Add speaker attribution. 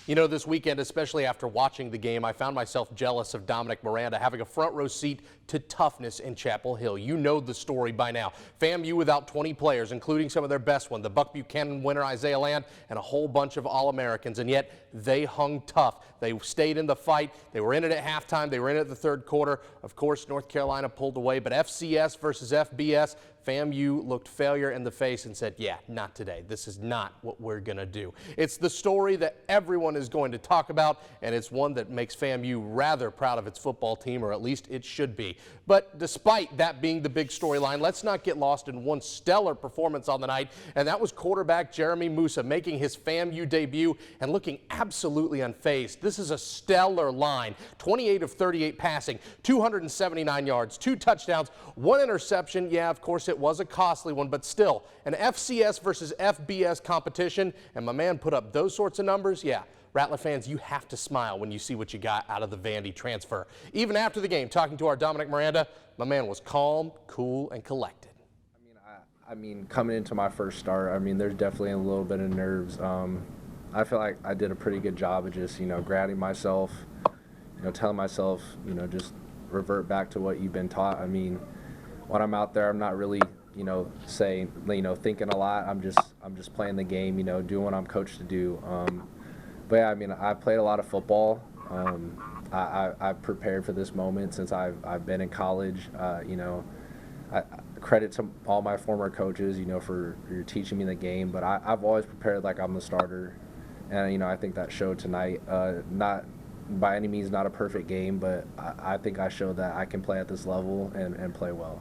Speaker 1: You know, this weekend, especially after watching the game, I found myself jealous of Dominic Miranda having a front row seat to toughness in Chapel Hill. You know the story by now. FAMU without 20 players, including some of their best ones, the Buck Buchanan winner Isaiah Land, and a whole bunch of All-Americans, and yet they hung tough. They stayed in the fight. They were in it at halftime. They were in it at the third quarter. Of course, North Carolina pulled away, but FCS versus FBS, FAMU looked failure in the face and said, yeah, not today. This is not what we're going to do. It's the story that everyone is going to talk about, and it's one that makes FAMU rather proud of its football team, or at least it should be. But despite that being the big storyline, let's not get lost in one stellar performance on the night, and that was quarterback Jeremy Moussa making his FAMU debut and looking absolutely unfazed. This is a stellar line. 28 of 38 passing, 279 yards, 2 touchdowns, 1 interception. Yeah, of course, it was a costly one, but still an FCS versus FBS competition, and my man put up those sorts of numbers. Yeah, Rattler fans, you have to smile when you see what you got out of the Vandy transfer. Even after the game, talking to our Dominic Miranda, my man was calm, cool, and collected.
Speaker 2: I mean, coming into my first start, I mean, there's definitely a little bit of nerves. I feel like I did a pretty good job of just, grounding myself, telling myself, just revert back to what you've been taught. I mean, when I'm out there, I'm not really, saying, thinking a lot. I'm just playing the game, doing what I'm coached to do. But yeah, I mean, I played a lot of football. I've prepared for this moment since I've been in college. I credit to all my former coaches, for teaching me the game. But I've always prepared like I'm the starter, and I think that showed tonight. Not by any means not a perfect game, but I think I showed that I can play at this level and play well.